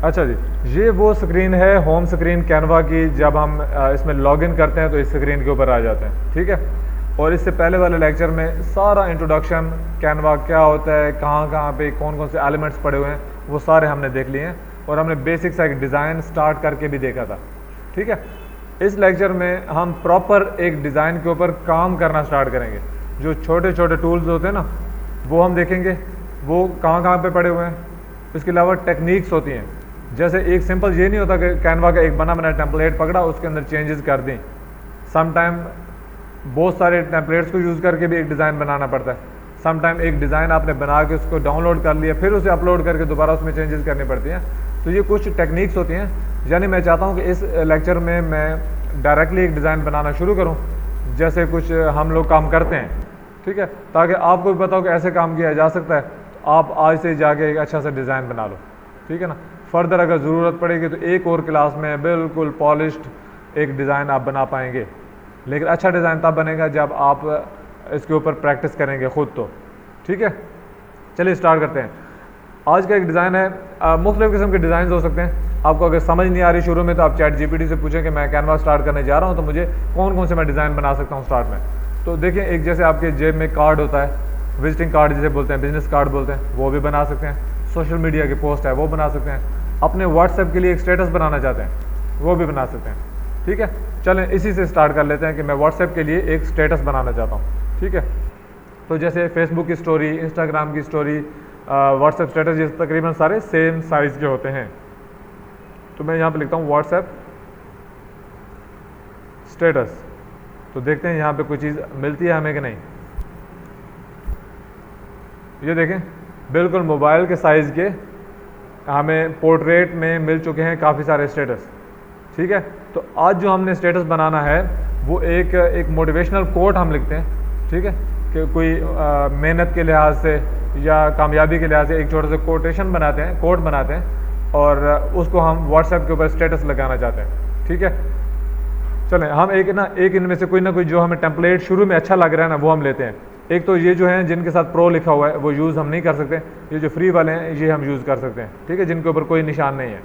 अच्छा जी, ये वो स्क्रीन है होम स्क्रीन कैनवा की। जब हम इसमें लॉगिन करते हैं तो इस स्क्रीन के ऊपर आ जाते हैं, ठीक है। और इससे पहले वाले लेक्चर में सारा इंट्रोडक्शन, कैनवा क्या होता है, कहाँ कहाँ पे कौन कौन से एलिमेंट्स पड़े हुए हैं, वो सारे हमने देख लिए हैं। और हमने बेसिक सा एक डिज़ाइन स्टार्ट करके भी देखा था, ठीक है। इस लेक्चर में हम प्रॉपर एक डिज़ाइन के ऊपर काम करना स्टार्ट करेंगे। जो छोटे छोटे टूल्स होते हैं ना, वो हम देखेंगे वो कहाँ कहाँ पे पड़े हुए हैं। इसके अलावा टेक्निक्स होती हैं, जैसे एक सिंपल ये नहीं होता कि कैनवा का एक बना बनाया टेम्पलेट पकड़ा, उसके अंदर चेंजेस कर दी। समटाइम बहुत सारे टेम्पलेट्स को यूज़ करके भी एक डिज़ाइन बनाना पड़ता है। समटाइम एक डिज़ाइन आपने बना के उसको डाउनलोड कर लिया, फिर उसे अपलोड करके दोबारा उसमें चेंजेस करनी पड़ती हैं। तो ये कुछ टेक्निक्स होती हैं। यानी मैं चाहता हूँ कि इस लेक्चर में मैं डायरेक्टली एक डिज़ाइन बनाना शुरू करूँ, जैसे कुछ हम लोग काम करते हैं, ठीक है, ताकि आपको भी पता हो कि ऐसे काम किया जा सकता है। तो आप आज से जाके एक अच्छा सा डिज़ाइन बना लो, ठीक है ना। फर्दर अगर ज़रूरत पड़ेगी तो एक और क्लास में बिल्कुल पॉलिश्ड एक डिज़ाइन आप बना पाएंगे। लेकिन अच्छा डिज़ाइन तब बनेगा जब आप इसके ऊपर प्रैक्टिस करेंगे खुद, तो ठीक है। चलिए स्टार्ट करते हैं। आज का एक डिज़ाइन है, मुख्तलिफ़ किस्म के डिज़ाइन हो सकते हैं। आपको अगर समझ नहीं आ रही शुरू में तो आप चैट जीपीटी से पूछें कि मैं कैनवा स्टार्ट करने जा रहा हूँ, तो मुझे कौन कौन से मैं डिज़ाइन बना सकता हूँ स्टार्ट में। तो देखिए, एक जैसे आपके जेब में कार्ड होता है, विजिटिंग कार्ड जिसे बोलते हैं, बिजनेस कार्ड बोलते हैं, वो भी बना सकते हैं। सोशल मीडिया की पोस्ट है वो बना सकते हैं। अपने व्हाट्सएप के लिए एक स्टेटस बनाना चाहते हैं, वो भी बना सकते हैं, ठीक है। चलें इसी से स्टार्ट कर लेते हैं कि मैं व्हाट्सएप के लिए एक स्टेटस बनाना चाहता हूँ, ठीक है। तो जैसे फेसबुक की स्टोरी, इंस्टाग्राम की स्टोरी, व्हाट्सएप स्टेटस, ये तकरीबन सारे सेम साइज़ के होते हैं। तो मैं यहाँ पे लिखता हूँ व्हाट्सएप स्टेटस। तो देखते हैं यहाँ पे कोई चीज़ मिलती है हमें कि नहीं। ये देखें, बिल्कुल मोबाइल के साइज़ के हमें पोर्ट्रेट में मिल चुके हैं काफ़ी सारे स्टेटस, ठीक है। तो आज जो हमने स्टेटस बनाना है वो एक मोटिवेशनल कोट हम लिखते हैं, ठीक है, कि कोई मेहनत के लिहाज से या कामयाबी के लिहाज से एक छोटे से कोटेशन बनाते हैं, कोट बनाते हैं, और उसको हम व्हाट्सएप के ऊपर स्टेटस लगाना चाहते हैं, ठीक है। चलें हम एक इनमें से कोई ना कोई जो हमें टेम्पलेट शुरू में अच्छा लग रहा है ना, वो हम लेते हैं। एक तो ये जो हैं जिनके साथ प्रो लिखा हुआ है वो यूज़ हम नहीं कर सकते। ये जो फ्री वाले हैं ये हम यूज़ कर सकते हैं, ठीक है, जिनके ऊपर कोई निशान नहीं है।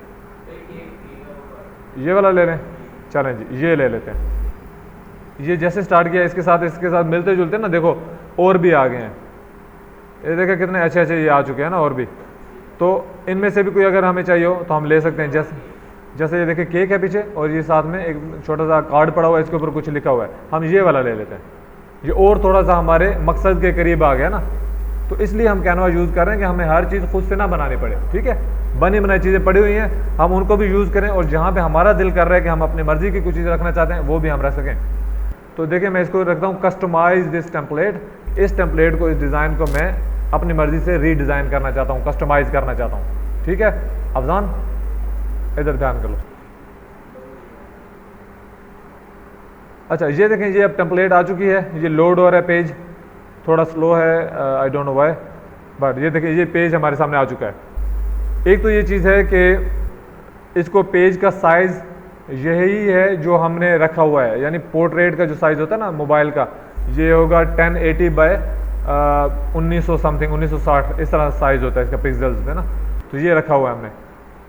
ये वाला ले लें, चलें जी ये ले लेते हैं। ये जैसे स्टार्ट किया इसके साथ मिलते जुलते ना, देखो और भी आ गए हैं। ये देखें कितने अच्छे अच्छे ये आ चुके हैं ना, और भी। तो इनमें से भी कोई अगर हमें चाहिए हो तो हम ले सकते हैं। जैसे ये देखें केक है पीछे, और ये साथ में एक छोटा सा कार्ड पड़ा हुआ है, इसके ऊपर कुछ लिखा हुआ है। हम ये वाला ले लेते हैं, ये और थोड़ा सा हमारे मकसद के करीब आ गया ना। तो इसलिए हम कैनवा यूज़ कर रहे हैं कि हमें हर चीज़ खुद से ना बनानी पड़े, ठीक है। बनी बनाई चीज़ें पड़ी हुई हैं, हम उनको भी यूज़ करें, और जहाँ पे हमारा दिल कर रहा है कि हम अपनी मर्ज़ी की कुछ चीज़ रखना चाहते हैं वो भी हम रख सकें। तो देखिए मैं इसको रखता हूँ कस्टमाइज दिस टेम्पलेट। इस टेम्पलेट को, इस डिज़ाइन को मैं अपनी मर्ज़ी से रीडिज़ाइन करना चाहता हूँ, कस्टमाइज़ करना चाहता हूँ, ठीक है। अफजान इधर ध्यान कर लो। अच्छा ये देखें, ये अब टेम्पलेट आ चुकी है, ये लोड हो रहा है, पेज थोड़ा स्लो है, I don't know why, but ये देखिए ये पेज हमारे सामने आ चुका है। एक तो ये चीज़ है कि इसको पेज का साइज़ यही है जो हमने रखा हुआ है, यानी पोर्ट्रेट का जो साइज़ होता है ना मोबाइल का, ये होगा 1080 बाय 1900 समथिंग, 1960, इस तरह साइज़ होता है इसका पिक्सल्स में ना। तो ये रखा हुआ है हमने।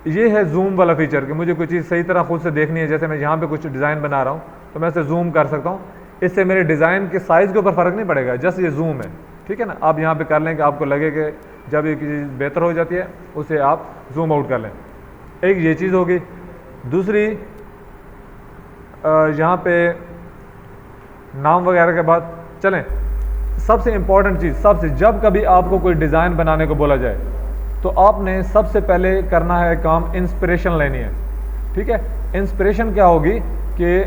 ये है जूम वाला फीचर कि मुझे कोई चीज़ सही तरह खुद से देखनी है। जैसे मैं यहाँ पे कुछ डिज़ाइन बना रहा हूँ तो मैं इसे जूम कर सकता हूँ। इससे मेरे डिज़ाइन के साइज़ के ऊपर फ़र्क नहीं पड़ेगा, जस्ट ये जूम है, ठीक है ना। आप यहाँ पे कर लें कि आपको लगे कि जब ये चीज़ बेहतर हो जाती है उसे आप जूम आउट कर लें। एक ये चीज़ होगी। दूसरी यहाँ पे नाम वगैरह के बाद चलें, सबसे इम्पॉर्टेंट चीज़, जब कभी आपको कोई डिज़ाइन बनाने को बोला जाए तो आपने सबसे पहले करना है काम, इंस्पिरेशन लेनी है, ठीक है। इंस्पिरेशन क्या होगी कि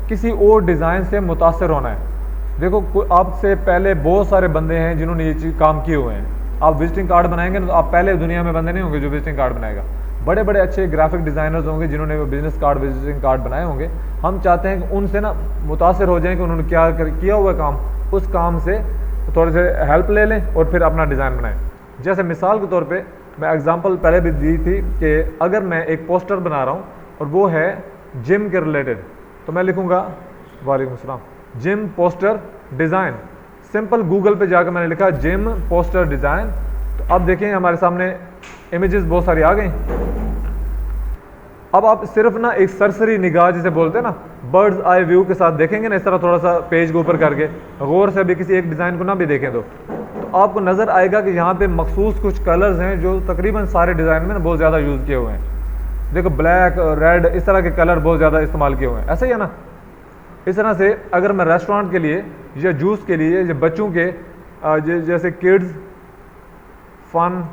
किसी और डिज़ाइन से मुतासर होना है। देखो आपसे पहले बहुत सारे बंदे हैं जिन्होंने ये चीज़ काम किए हुए हैं। आप विजिटिंग कार्ड बनाएंगे ना, तो आप पहले दुनिया में बंदे नहीं होंगे जो विजिटिंग कार्ड बनाएगा। बड़े बड़े अच्छे ग्राफिक डिज़ाइनर्स होंगे जिन्होंने वो बिजनेस कार्ड, विजिटिंग कार्ड बनाए होंगे। हम चाहते हैं कि उनसे ना मुतासर हो जाएं कि उन्होंने क्या किया हुआ काम, उस काम से थोड़े से हेल्प ले लें और फिर अपना डिज़ाइन बनाएं। जैसे मिसाल के तौर पे मैं एग्जांपल पहले भी दी थी कि अगर मैं एक पोस्टर बना रहा हूँ और वो है जिम के रिलेटेड, तो मैं लिखूँगा वालेकुम सलाम gym poster design. Simple Google पे जाकर मैंने लिखा जिम पोस्टर डिज़ाइन। तो अब देखें हमारे सामने इमेजेस बहुत सारी आ गई। अब आप सिर्फ ना एक सरसरी निगाह जिसे बोलते हैं ना, बर्ड्स आई व्यू के साथ देखेंगे ना, इस तरह थोड़ा सा पेज के ऊपर करके गौर से अभी किसी एक डिज़ाइन को ना भी देखें तो आपको नज़र आएगा कि यहाँ पे मखसूस कुछ कलर्स हैं जो तकरीबन सारे डिज़ाइन में ना बहुत ज़्यादा यूज़ किए हुए हैं। देखो ब्लैक, रेड, इस तरह के कलर बहुत ज़्यादा इस्तेमाल किए हुए हैं, ऐसा ही है ना। इस तरह से अगर मैं रेस्टोरेंट के लिए या जूस के लिए या बच्चों के जैसे किड्स फन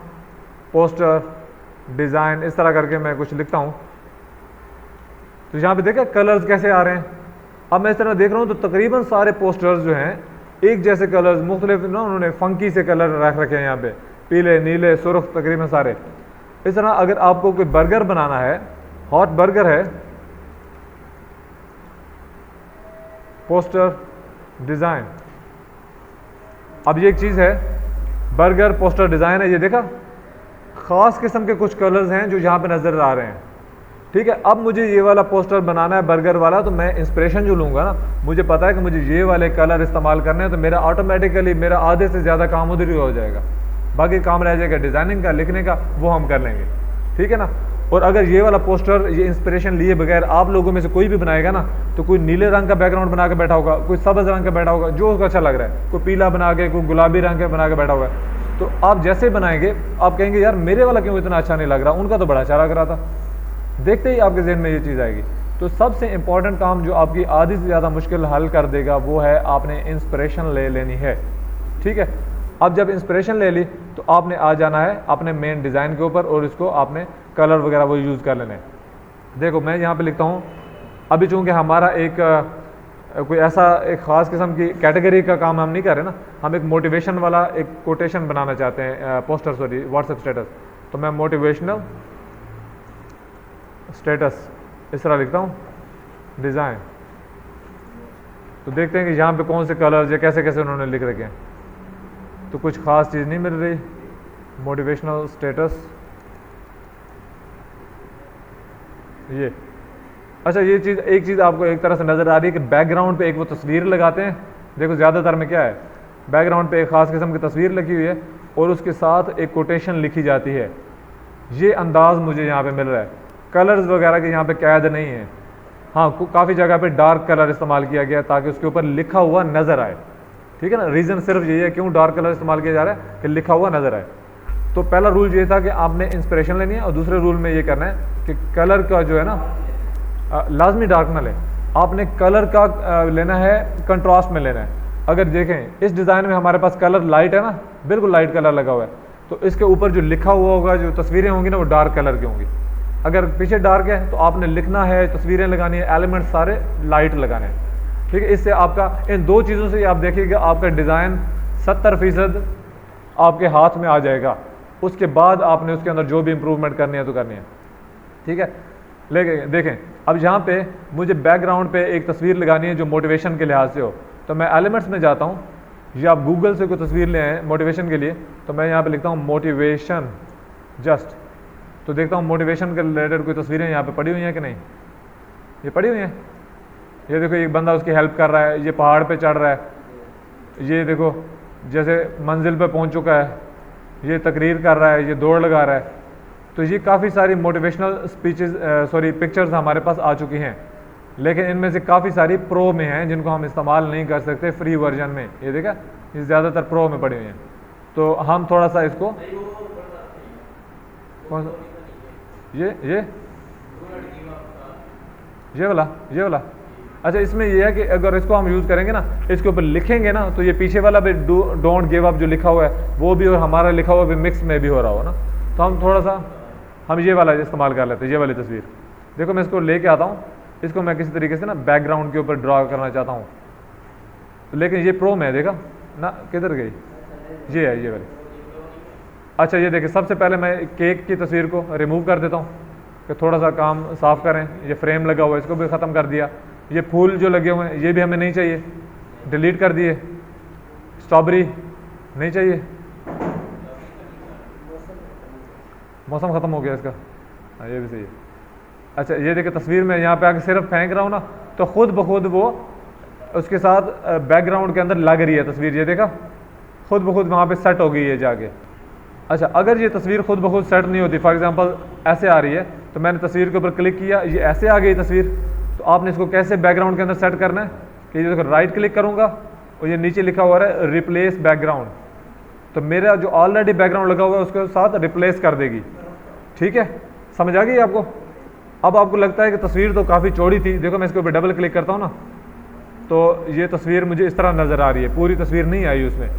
पोस्टर डिज़ाइन इस तरह करके मैं कुछ लिखता हूँ तो यहाँ पे देखा कलर्स कैसे आ रहे हैं। अब मैं इस तरह देख रहा हूँ तो तकरीबन सारे पोस्टर्स जो हैं एक जैसे कलर्स, मुख्तलिफ ना उन्होंने फंकी से कलर रख रखे हैं यहाँ पे, पीले नीले सुर्ख तकरीबन सारे। इस तरह अगर आपको कोई बर्गर बनाना है, हॉट बर्गर है, पोस्टर डिज़ाइन, अब ये एक चीज़ है बर्गर पोस्टर डिज़ाइन है, ये देखा ख़ास किस्म के कुछ कलर्स हैं जो यहाँ पे नज़र आ रहे हैं। ठीक है, अब मुझे ये वाला पोस्टर बनाना है बर्गर वाला, तो मैं इंस्पिरेशन जो लूँगा ना, मुझे पता है कि मुझे ये वाले कलर इस्तेमाल करने हैं, तो मेरा ऑटोमेटिकली मेरा आधे से ज़्यादा काम उधर ही हो जाएगा, बाकी काम रह जाएगा डिज़ाइनिंग का, लिखने का, वो हम कर लेंगे। ठीक है ना। और अगर ये वाला पोस्टर ये इंस्पिरेशन लिए बगैर आप लोगों में से कोई भी बनाएगा ना, तो कोई नीले रंग का बैकग्राउंड बना के बैठा होगा, कोई सब्ज़ रंग का बैठा होगा जो उसको अच्छा लग रहा है, कोई पीला बना के, कोई गुलाबी रंग का बना के बैठा हुआ है, तो आप जैसे बनाएंगे आप कहेंगे यार मेरे वाला क्यों इतना अच्छा नहीं लग रहा, उनका तो बड़ा अच्छा लग रहा था। देखते ही आपके जहन में ये चीज़ आएगी। तो सबसे इंपॉर्टेंट काम जो आपकी आधी से ज़्यादा मुश्किल हल कर देगा वो है आपने इंस्पिरेशन ले लेनी है। ठीक है, अब जब इंस्पिरेशन ले ली तो आपने आ जाना है अपने मेन डिज़ाइन के ऊपर और इसको आपने कलर वगैरह वो यूज़ कर लेने। देखो मैं यहाँ पे लिखता हूँ, अभी चूँकि हमारा एक कोई ऐसा एक ख़ास किस्म की कैटेगरी का काम हम नहीं कर रहे ना, हम एक मोटिवेशन वाला एक कोटेशन बनाना चाहते हैं, पोस्टर सॉरी व्हाट्सएप स्टेटस, तो मैं मोटिवेशनल स्टेटस इस तरह लिखता हूँ डिज़ाइन। तो देखते हैं कि यहाँ पे कौन से कलर्स या कैसे कैसे उन्होंने लिख रखे हैं, तो कुछ ख़ास चीज़ नहीं मिल रही। मोटिवेशनल स्टेटस ये अच्छा, ये चीज़ एक चीज़ आपको एक तरह से नज़र आ रही है कि बैकग्राउंड पे एक वो तस्वीर लगाते हैं। देखो ज़्यादातर में क्या है, बैकग्राउंड पे एक ख़ास किस्म की तस्वीर लगी हुई है और उसके साथ एक कोटेशन लिखी जाती है। ये अंदाज़ मुझे यहाँ पे मिल रहा है, कलर्स वगैरह के यहाँ पे कैद नहीं है। हाँ, काफ़ी जगह पे डार्क कलर इस्तेमाल किया गया ताकि उसके ऊपर लिखा हुआ नज़र आए। ठीक है ना, रीज़न सिर्फ यही है क्यों डार्क कलर इस्तेमाल किया जा रहा है कि लिखा हुआ नज़र आए। तो पहला रूल ये था कि आपने इंस्पिरेशन लेनी है, और दूसरे रूल में ये करना है कि कलर का जो है ना लाजमी डार्क ना लें, आपने कलर का लेना है कंट्रास्ट में लेना है। अगर देखें इस डिज़ाइन में हमारे पास कलर लाइट है ना, बिल्कुल लाइट कलर लगा हुआ है, तो इसके ऊपर जो लिखा हुआ होगा, जो तस्वीरें होंगी ना, वो डार्क कलर की होंगी। अगर पीछे डार्क है तो आपने लिखना है, तस्वीरें लगानी है, एलिमेंट सारे लाइट लगाने हैं। ठीक है, इससे आपका इन दो चीज़ों से आप देखिएगा आपका डिज़ाइन 70% आपके हाथ में आ जाएगा। उसके बाद आपने उसके अंदर जो भी इम्प्रूवमेंट करनी है तो करनी है। ठीक है, लेकिन देखें अब यहाँ पे मुझे बैकग्राउंड पे एक तस्वीर लगानी है जो मोटिवेशन के लिहाज से हो, तो मैं एलिमेंट्स में जाता हूँ, या आप गूगल से कोई तस्वीर ले आए मोटिवेशन के लिए, तो मैं यहाँ पे लिखता हूँ मोटिवेशन जस्ट, तो देखता हूँ मोटिवेशन के रिलेटेड कोई तस्वीरें यहाँ पे पड़ी हुई हैं कि नहीं। ये पड़ी हुई हैं, ये देखो एक बंदा उसकी हेल्प कर रहा है, ये पहाड़ पे चढ़ रहा है, ये देखो जैसे मंजिल पे पहुँच चुका है, ये तकरीर कर रहा है, ये दौड़ लगा रहा है। तो ये काफ़ी सारी मोटिवेशनल स्पीचेस पिक्चर्स हमारे पास आ चुकी हैं, लेकिन इनमें से काफ़ी सारी प्रो में हैं जिनको हम इस्तेमाल नहीं कर सकते फ्री वर्जन में। ये देखा, ये ज़्यादातर प्रो में पड़ी हुई हैं, तो हम थोड़ा सा इसको ये वाला अच्छा, इसमें ये है कि अगर इसको हम यूज़ करेंगे ना, इसके ऊपर लिखेंगे ना, तो ये पीछे वाला भी डोंट गिव अप जो लिखा हुआ है वो भी और हमारा लिखा हुआ भी मिक्स में भी हो रहा हो ना, तो हम थोड़ा सा हम ये वाला इस्तेमाल कर लेते हैं। ये वाली तस्वीर देखो, मैं इसको लेके आता हूँ, इसको मैं किसी तरीके से ना बैकग्राउंड के ऊपर ड्रा करना चाहता हूँ, लेकिन ये प्रो में है, देखा ना किधर गई, ये है ये वाली। अच्छा ये देखिए, सबसे पहले मैं केक की तस्वीर को रिमूव कर देता हूँ कि थोड़ा सा काम साफ़ करें। ये फ्रेम लगा हुआ है, इसको भी ख़त्म कर दिया। ये फूल जो लगे हुए हैं ये भी हमें नहीं चाहिए, डिलीट कर दिए। स्ट्रॉबेरी नहीं चाहिए, मौसम ख़त्म हो गया इसका, हाँ ये भी सही है। अच्छा ये देखिए, तस्वीर में यहाँ पे आके सिर्फ फेंक रहा हूँ ना, तो खुद ब खुद वो उसके साथ बैकग्राउंड के अंदर लग रही है तस्वीर। ये देखा, खुद ब खुद वहाँ पे सेट हो गई है जाके। अच्छा, अगर ये तस्वीर खुद ब खुद सेट नहीं होती, फॉर एग्जांपल ऐसे आ रही है, तो मैंने तस्वीर के ऊपर क्लिक किया, ये ऐसे आ गई तस्वीर। तो आपने इसको कैसे बैकग्राउंड के अंदर सेट करना है कि ये देखो राइट क्लिक करूँगा और ये नीचे लिखा हुआ है रिप्लेस बैकग्राउंड, तो मेरा जो ऑलरेडी बैकग्राउंड लगा हुआ है उसके साथ रिप्लेस कर देगी। ठीक है, समझ आ गई आपको? अब आपको लगता है कि तस्वीर तो काफ़ी चौड़ी थी, देखो मैं इसके ऊपर डबल क्लिक करता हूँ ना, तो ये तस्वीर मुझे इस तरह नज़र आ रही है, पूरी तस्वीर नहीं आई उसमें,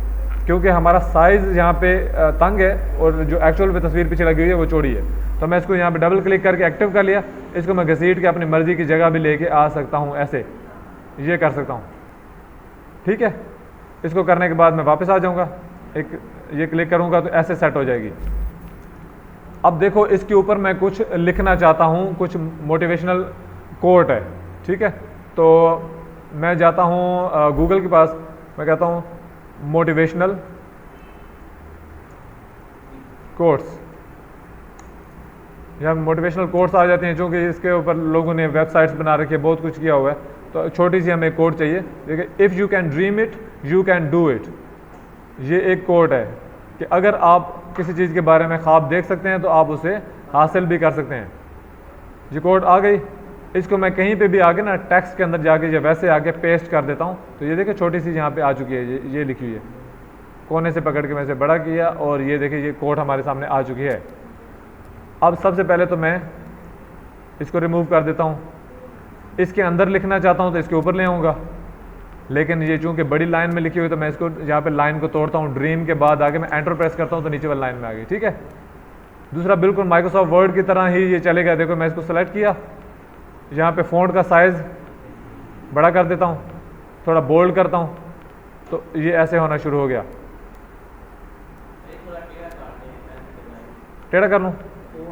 क्योंकि हमारा साइज़ यहाँ पे तंग है और जो एक्चुअल पे तस्वीर पीछे लगी हुई है वो चौड़ी है। तो मैं इसको यहाँ पे डबल क्लिक करके एक्टिव कर लिया, इसको मैं घसीट के अपनी मर्ज़ी की जगह भी लेके आ सकता हूँ, ऐसे ये कर सकता हूँ। ठीक है, इसको करने के बाद मैं वापस आ जाऊँगा, एक ये क्लिक करूँगा तो ऐसे सेट हो जाएगी। अब देखो इसके ऊपर मैं कुछ लिखना चाहता हूँ, कुछ मोटिवेशनल कोट है। ठीक है, तो मैं जाता हूँ गूगल के पास, मैं कहता हूँ मोटिवेशनल कोट्स, यहाँ मोटिवेशनल कोट्स आ जाते हैं, चूँकि इसके ऊपर लोगों ने वेबसाइट्स बना रखी है, बहुत कुछ किया हुआ है, तो छोटी सी हमें कोट चाहिए। देखिए, if you can dream it you can do it, ये एक कोट है कि अगर आप किसी चीज़ के बारे में ख्वाब देख सकते हैं तो आप उसे हासिल भी कर सकते हैं। ये कोट आ गई, इसको मैं कहीं पे भी आगे ना टेक्स्ट के अंदर जाके या वैसे आके पेस्ट कर देता हूँ, तो ये देखिए छोटी सी यहाँ पे आ चुकी है, ये लिखी हुई है, कोने से पकड़ के मैं इसे बड़ा किया और ये देखिए ये कोट हमारे सामने आ चुकी है। अब सबसे पहले तो मैं इसको रिमूव कर देता हूँ, इसके अंदर लिखना चाहता हूँ तो इसके ऊपर ले आऊँगा, लेकिन ये चूँकि बड़ी लाइन में लिखी हुई तो मैं इसको यहाँ पे लाइन को तोड़ता हूँ, ड्रीम के बाद आगे मैं एंटर प्रेस करता हूँ तो नीचे वाली लाइन में आ गई। ठीक है, दूसरा बिल्कुल माइक्रोसॉफ्ट वर्ड की तरह ही ये चलेगा। देखो मैं इसको सेलेक्ट किया, यहाँ पे फ़ॉन्ट का साइज़ बड़ा कर देता हूँ, थोड़ा बोल्ड करता हूँ, तो ये ऐसे होना शुरू हो गया। टेढ़ा कर लूँ,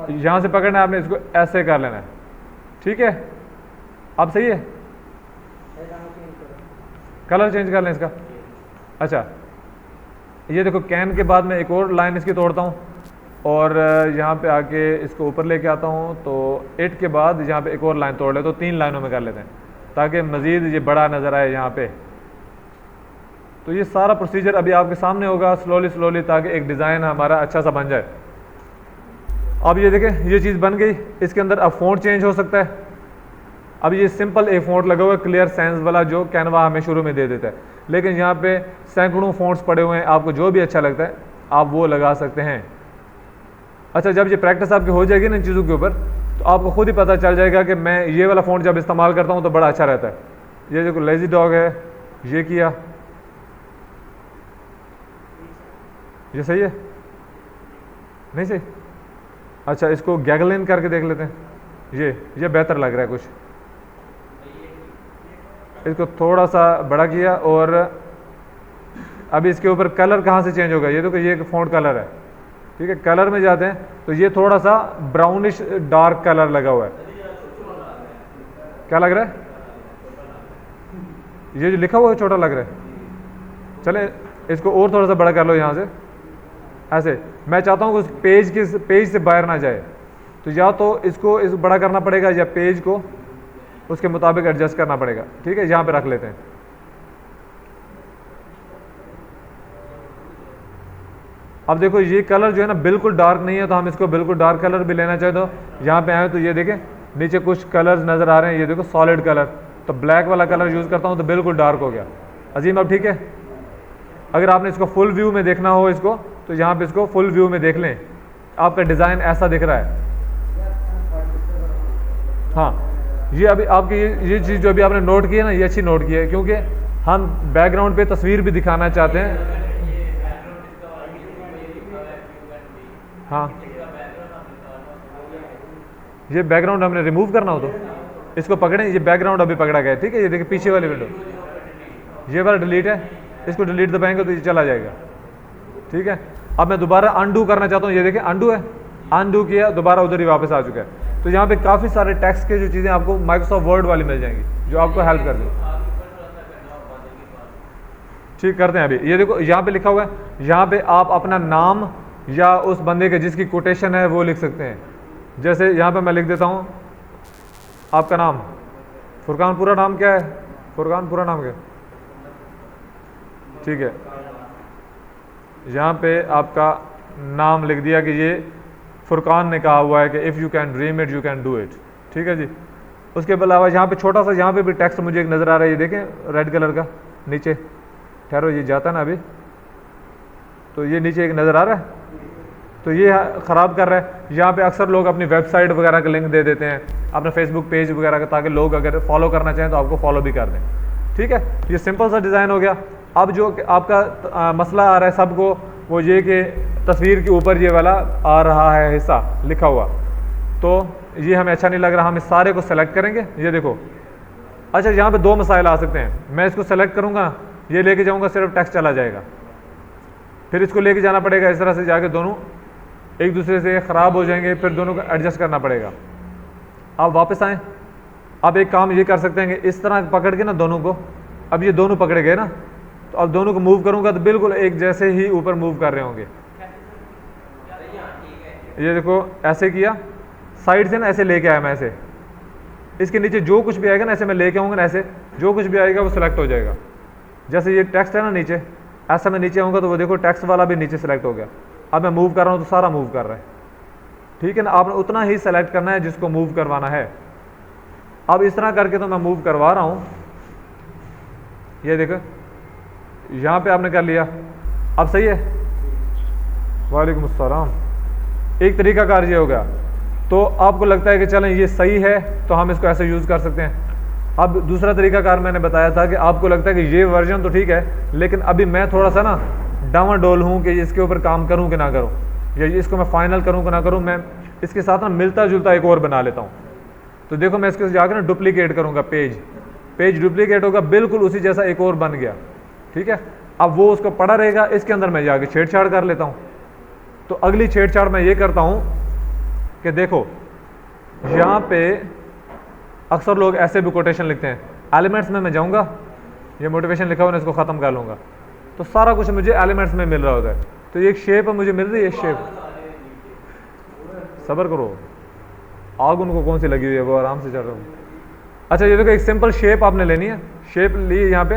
यहाँ से पकड़ना है आपने, इसको ऐसे कर लेना है। ठीक है, अब सही है, कलर चेंज कर लें इसका। अच्छा, ये देखो कैन के बाद मैं एक और लाइन इसकी तोड़ता हूँ और यहाँ पे आके इसको ऊपर लेके आता हूँ, तो 8 के बाद यहाँ पे एक और लाइन तोड़ ले, तो 3 लाइनों में कर लेते हैं ताकि मज़ीद ये बड़ा नज़र आए यहाँ पे। तो ये सारा प्रोसीजर अभी आपके सामने होगा स्लोली स्लोली, ताकि एक डिज़ाइन हमारा अच्छा सा बन जाए। अब ये देखें ये चीज़ बन गई, इसके अंदर अब फ़ॉन्ट चेंज हो सकता है। अब ये सिंपल एक फ़ॉन्ट लगा हुआ है क्लियर सेंस वाला, जो कैनवा हमें शुरू में दे देता है, लेकिन यहाँ पे सैकड़ों फ़ॉन्ट्स पड़े हुए हैं, आपको जो भी अच्छा लगता है आप वो लगा सकते हैं। अच्छा, जब ये प्रैक्टिस आपकी हो जाएगी ना इन चीज़ों के ऊपर, तो आपको खुद ही पता चल जाएगा कि मैं ये वाला फ़ॉन्ट जब इस्तेमाल करता हूँ तो बड़ा अच्छा रहता है। ये जो लेज़ी डॉग है, ये किया, ये सही है नहीं सही? अच्छा, इसको गैगलिन करके देख लेते हैं, ये बेहतर लग रहा है कुछ, इसको थोड़ा सा बड़ा किया। और अभी इसके ऊपर कलर कहाँ से चेंज होगा, ये देखो ये फ़ॉन्ट कलर है। ठीक है, कलर में जाते हैं तो ये थोड़ा सा ब्राउनिश डार्क कलर लगा हुआ है, क्या लग रहा है? ये जो लिखा हुआ है छोटा लग रहा है। चले इसको और थोड़ा सा बड़ा कर लो यहाँ से, ऐसे। मैं चाहता हूँ कि उस पेज से बाहर ना जाए, तो या तो इसको बड़ा करना पड़ेगा या पेज को उसके मुताबिक एडजस्ट करना पड़ेगा। ठीक है, यहाँ पे रख लेते हैं। अब देखो ये कलर जो है ना बिल्कुल डार्क नहीं है, तो हम इसको बिल्कुल डार्क कलर भी लेना चाहे तो यहाँ पे आए तो ये देखें नीचे कुछ कलर्स नज़र आ रहे हैं, ये देखो सॉलिड कलर, तो ब्लैक वाला कलर यूज़ करता हूँ तो बिल्कुल डार्क हो गया। अजीम, अब ठीक है। अगर आपने इसको फुल व्यू में देखना हो इसको, तो यहाँ पे इसको फुल व्यू में देख लें, आपका डिज़ाइन ऐसा दिख रहा है। हाँ, ये अभी आपकी ये चीज़ जो अभी आपने नोट की है ना, ये अच्छी नोट की है, क्योंकि हम बैकग्राउंड पे तस्वीर भी दिखाना चाहते हैं। हाँ, ये बैकग्राउंड हमने रिमूव करना हो तो इसको पकड़ें, ये बैकग्राउंड अभी पकड़ा गया है। ठीक है, ये देखिए पीछे वाली विंडो, ये वाला डिलीट है, इसको डिलीट दबाएंगे तो ये चला जाएगा। ठीक है, अब मैं दोबारा अनडू करना चाहता हूँ, ये देखिए अनडू है, अनडू किया, दोबारा उधर ही वापस आ चुका है। तो यहाँ पे काफ़ी सारे टेक्स्ट के जो चीज़ें आपको माइक्रोसॉफ्ट वर्ड वाली मिल जाएंगी जो आपको हेल्प कर देंगी। ठीक, करते हैं अभी। ये देखो यहाँ पे लिखा हुआ है, यहाँ पे आप अपना नाम या उस बंदे के जिसकी कोटेशन है वो लिख सकते हैं। जैसे यहाँ पे मैं लिख देता हूँ आपका नाम फुरकान, पूरा नाम क्या है? फुरकान पूरा नाम क्या है? ठीक है, यहाँ पे आपका नाम लिख दिया कि ये फुरकान ने कहा हुआ है कि if you can dream it you can do it, ठीक है जी। उसके अलावा यहाँ पे छोटा सा यहाँ पे भी टेक्स्ट मुझे एक नज़र आ रहा है, ये देखें रेड कलर का नीचे, ठहरो ये जाता है ना अभी, तो ये नीचे एक नज़र आ रहा है, तो ये ख़राब कर रहा है। यहाँ पे अक्सर लोग अपनी वेबसाइट वगैरह का लिंक दे देते हैं, अपने फेसबुक पेज वगैरह का, ताकि लोग अगर फॉलो करना चाहें तो आपको फॉलो भी कर दें, ठीक है। ये सिंपल सा डिज़ाइन हो गया। अब जो आपका मसला आ रहा है सबको, वो ये कि तस्वीर के ऊपर ये वाला आ रहा है हिस्सा लिखा हुआ, तो ये हमें अच्छा नहीं लग रहा। हम इस सारे को सेलेक्ट करेंगे, ये देखो। अच्छा, यहाँ पे दो मसाइल आ सकते हैं। मैं इसको सेलेक्ट करूँगा, ये लेके जाऊँगा, सिर्फ टेक्स्ट चला जाएगा, फिर इसको लेके जाना पड़ेगा इस तरह से, जाके दोनों एक दूसरे से ख़राब हो जाएंगे, फिर दोनों को एडजस्ट करना पड़ेगा। आप वापस आएँ, अब एक काम ये कर सकते हैं कि इस तरह पकड़ के ना दोनों को, अब ये दोनों पकड़े गए ना, तो अब दोनों को मूव करूँगा तो बिल्कुल एक जैसे ही ऊपर मूव कर रहे होंगे। ये देखो ऐसे किया, साइड से ना ऐसे लेके आया मैं, ऐसे इसके नीचे जो कुछ भी आएगा ना, ऐसे मैं लेके आऊँगा ना, ऐसे जो कुछ भी आएगा वो सिलेक्ट हो जाएगा। जैसे ये टेक्स्ट है ना नीचे, ऐसा मैं नीचे आऊँगा तो वो देखो टेक्स्ट वाला भी नीचे सेलेक्ट हो गया। अब मैं मूव कर रहा हूँ तो सारा मूव कर रहा है, ठीक है ना। आपने उतना ही सेलेक्ट करना है जिसको मूव करवाना है। अब इस तरह करके तो मैं मूव करवा रहा हूँ, ये देखो यहाँ पे आपने कर लिया, अब सही है। वालेकुम अस्सलाम। एक तरीका कार ये हो गया, तो आपको लगता है कि चलें ये सही है तो हम इसको ऐसे यूज़ कर सकते हैं। अब दूसरा तरीका कार मैंने बताया था कि आपको लगता है कि ये वर्जन तो ठीक है, लेकिन अभी मैं थोड़ा सा ना डावाडोल हूँ कि इसके ऊपर काम करूँ कि ना करूँ, या इसको मैं फाइनल करूँ कि ना करूँ। मैं इसके साथ ना मिलता जुलता एक और बना लेता हूँ। तो देखो मैं इसके जाकर ना डुप्लीकेट करूँगा, पेज डुप्लीकेट होगा, बिल्कुल उसी जैसा एक और बन गया, ठीक है। अब वो उसको पड़ा रहेगा, इसके अंदर मैं जाके छेड़छाड़ कर लेता हूँ। तो अगली छेड़छाड़ मैं ये करता हूँ कि देखो यहाँ पे अक्सर लोग ऐसे भी कोटेशन लिखते हैं। एलिमेंट्स में मैं जाऊँगा, ये मोटिवेशन लिखा हुआ है, इसको ख़त्म कर लूँगा, तो सारा कुछ मुझे एलिमेंट्स में मिल रहा होता है। तो ये एक शेप मुझे मिल रही है, शेप, सब्र करो, आग उनको कौन सी लगी हुई है, वो आराम से चल रहा हूँ। अच्छा ये देखो एक सिंपल शेप आपने लेनी है, शेप ली यहाँ पे,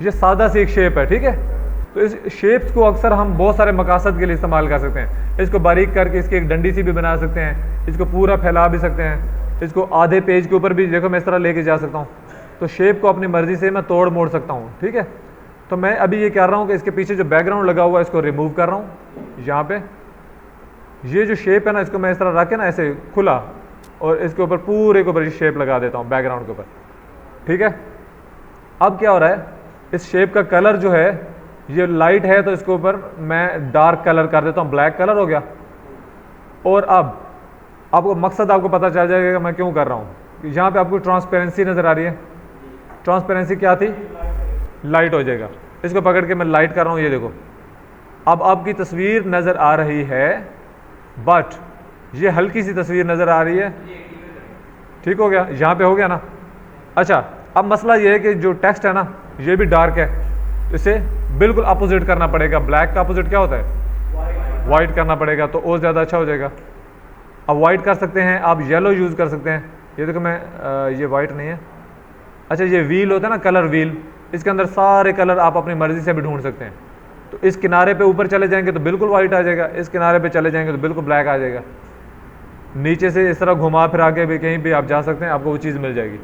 ये सादा सी एक शेप है, ठीक है। तो इस शेप्स को अक्सर हम बहुत सारे मकासद के लिए इस्तेमाल कर सकते हैं। इसको बारीक करके इसकी एक डंडी सी भी बना सकते हैं, इसको पूरा फैला भी सकते हैं, इसको आधे पेज के ऊपर भी देखो मैं इस तरह लेके जा सकता हूँ। तो शेप को अपनी मर्जी से मैं तोड़ मोड़ सकता हूँ, ठीक है। तो मैं अभी ये कह रहा हूँ कि इसके पीछे जो बैकग्राउंड लगा हुआ है इसको रिमूव कर रहा हूँ। यहाँ पे ये जो शेप है ना, इसको मैं इस तरह रख के ना ऐसे खुला, और इसके ऊपर पूरे के ऊपर शेप लगा देता हूँ बैकग्राउंड के ऊपर, ठीक है। अब क्या हो रहा है, इस शेप का कलर जो है ये लाइट है, तो इसके ऊपर मैं डार्क कलर कर देता हूँ, ब्लैक कलर हो गया। और अब आपको मकसद आपको पता चल जाएगा कि मैं क्यों कर रहा हूँ। यहाँ पे आपको ट्रांसपेरेंसी नज़र आ रही है, ट्रांसपेरेंसी क्या थी, लाइट हो जाएगा। इसको पकड़ के मैं लाइट कर रहा हूँ, ये देखो अब आपकी तस्वीर नज़र आ रही है, बट ये हल्की सी तस्वीर नज़र आ रही है, ठीक हो गया, यहाँ पे हो गया ना। अच्छा अब मसला ये है कि जो टेक्स्ट है ना ये भी डार्क है, तो इसे बिल्कुल अपोजिट करना पड़ेगा। ब्लैक का अपोजिट क्या होता है, वाइट करना पड़ेगा, तो और ज़्यादा अच्छा हो जाएगा। अब वाइट कर सकते हैं, आप येलो यूज़ कर सकते हैं। ये देखो मैं ये वाइट नहीं है, अच्छा ये व्हील होता है ना, कलर व्हील, इसके अंदर सारे कलर आप अपनी मर्ज़ी से भी ढूंढ सकते हैं। तो इस किनारे पे ऊपर चले जाएंगे तो बिल्कुल वाइट आ जाएगा, इस किनारे पे चले जाएंगे तो बिल्कुल ब्लैक आ जाएगा। नीचे से इस तरह घुमा फिरा के भी कहीं भी आप जा सकते हैं, आपको वो चीज़ मिल जाएगी,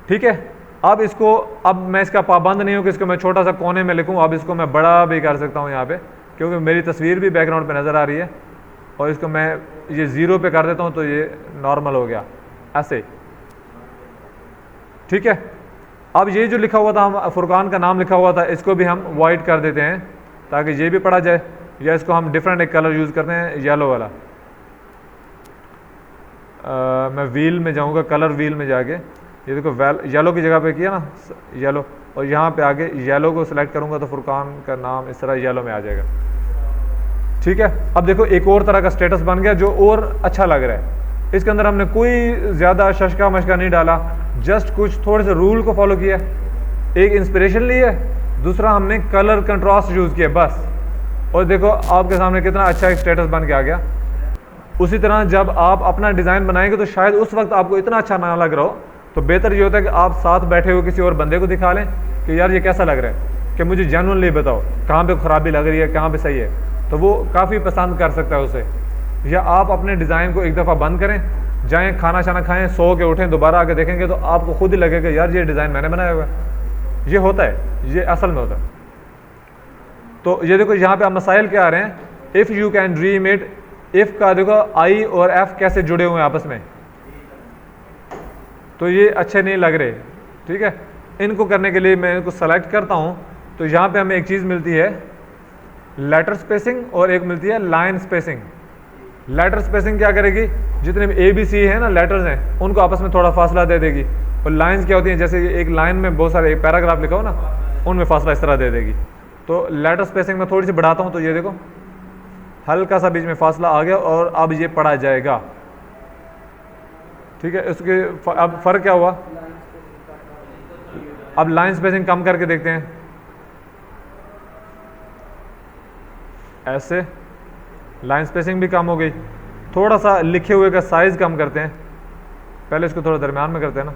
ठीक है। अब इसको, अब मैं इसका पाबंद नहीं हूँ कि इसको मैं छोटा सा कोने में लिखूँ, अब इसको मैं बड़ा भी कर सकता हूँ यहाँ पे, क्योंकि मेरी तस्वीर भी बैकग्राउंड पे नज़र आ रही है। और इसको मैं ये 0 पे कर देता हूँ तो ये नॉर्मल हो गया ऐसे, ठीक है। अब ये जो लिखा हुआ था, हम फुरकान का नाम लिखा हुआ था, इसको भी हम वाइट कर देते हैं ताकि ये भी पढ़ा जाए, या इसको हम डिफरेंट एक कलर यूज़ करते हैं, येलो वाला। मैं व्हील में जाऊँगा, कलर व्हील में जाके ये देखो येलो की जगह पे किया ना येलो, और यहाँ पे आगे येलो को सिलेक्ट करूँगा तो फुरकान का नाम इस तरह येलो में आ जाएगा, ठीक है। अब देखो एक और तरह का स्टेटस बन गया जो और अच्छा लग रहा है। इसके अंदर हमने कोई ज़्यादा शशका मशका नहीं डाला, जस्ट कुछ थोड़े से रूल को फॉलो किया, एक इंस्पिरेशन ली है, दूसरा हमने कलर कंट्रास्ट यूज़ किया बस। और देखो आपके सामने कितना अच्छा एक स्टेटस बन के आ गया। उसी तरह जब आप अपना डिज़ाइन बनाएंगे तो शायद उस वक्त आपको इतना अच्छा ना लग रहा हो, तो बेहतर ये होता है कि आप साथ बैठे हुए किसी और बंदे को दिखा लें कि यार ये कैसा लग रहा है, कि मुझे जेन्युइनली बताओ कहाँ पे खराबी लग रही है, कहाँ पे सही है। तो वो काफ़ी पसंद कर सकता है उसे। या आप अपने डिज़ाइन को एक दफ़ा बंद करें, जाएं खाना शाना खाएं, सो के उठें, दोबारा आके देखेंगे तो आपको खुद ही लगेगा यार ये डिज़ाइन मैंने बनाया हुआ है। ये होता है, ये असल में होता है। तो ये देखो यहाँ पे आप मसाइल क्या आ रहे हैं, if you can dream it, if का देखो आई और एफ कैसे जुड़े हुए हैं आपस में, तो ये अच्छे नहीं लग रहे, ठीक है। इनको करने के लिए मैं इनको सेलेक्ट करता हूँ, तो यहाँ पे हमें एक चीज़ मिलती है लेटर स्पेसिंग और एक मिलती है लाइन स्पेसिंग। लेटर स्पेसिंग क्या करेगी, जितने भी ए बी सी है ना लेटर्स हैं, उनको आपस में थोड़ा फासला दे देगी। और लाइंस क्या होती हैं, जैसे एक लाइन में बहुत सारे एक पैराग्राफ लिखा हो ना, उनमें फासला इस तरह दे देगी। तो लेटर स्पेसिंग में थोड़ी सी बढ़ाता हूँ, तो ये देखो हल्का सा बीच में फासला आ गया और अब ये पढ़ा जाएगा, ठीक है। इसके अब फ़र्क क्या हुआ, अब लाइन स्पेसिंग कम करके देखते हैं, ऐसे लाइन स्पेसिंग भी कम हो गई। थोड़ा सा लिखे हुए का साइज़ कम करते हैं, पहले इसको थोड़ा दरमियान में करते हैं ना,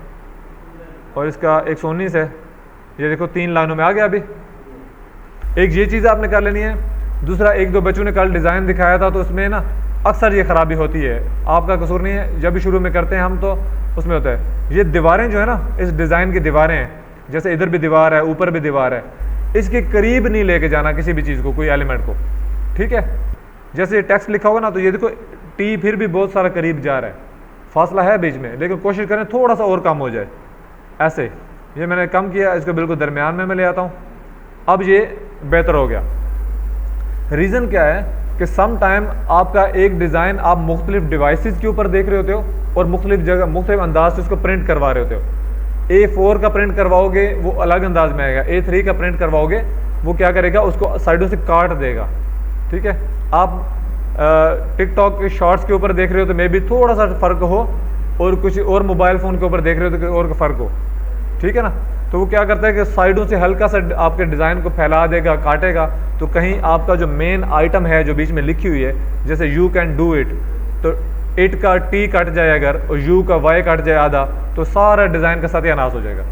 और इसका 119 है, ये देखो 3 लाइनों में आ गया। अभी एक ये चीज़ आपने कर लेनी है। दूसरा, एक दो बच्चों ने कल डिज़ाइन दिखाया था, तो उसमें ना अक्सर ये ख़राबी होती है, आपका कसूर नहीं है, जब भी शुरू में करते हैं हम तो उसमें होता है। ये दीवारें जो है ना, इस डिज़ाइन की दीवारें हैं, जैसे इधर भी दीवार है, ऊपर भी दीवार है, इसके करीब नहीं लेके जाना किसी भी चीज़ को, कोई एलिमेंट को, ठीक है। जैसे टेक्स्ट लिखा होगा ना, तो ये देखो टी फिर भी बहुत सारा करीब जा रहा है, फासला है बीच में, लेकिन कोशिश करें थोड़ा सा और कम हो जाए, ऐसे। ये मैंने कम किया, इसको बिल्कुल दरमियान में मैं ले आता हूँ, अब ये बेहतर हो गया। रीज़न क्या है कि सम टाइम आपका एक डिज़ाइन आप मुख्तलिफ डिवाइसेस के ऊपर देख रहे होते हो और मुख्तलिफ जगह मुख्तलिफ अंदाज से उसको प्रिंट करवा रहे होते हो। A4 का प्रिंट करवाओगे वो अलग अंदाज में आएगा, A3 का प्रिंट करवाओगे वो क्या करेगा, उसको साइडों से काट देगा, ठीक है। आप टिकटॉक के शॉर्ट्स के ऊपर देख रहे हो तो मे भी थोड़ा सा फ़र्क हो, और कुछ और मोबाइल फ़ोन के ऊपर देख रहे हो तो और का फ़र्क हो, ठीक है ना। तो वो क्या करता है कि साइडों से हल्का सा आपके डिज़ाइन को फैला देगा, काटेगा, तो कहीं आपका जो मेन आइटम है जो बीच में लिखी हुई है, जैसे यू कैन डू इट, तो इट का टी कट जाए अगर और यू का वाई कट जाए आधा, तो सारा डिज़ाइन का सत्यानाश हो जाएगा।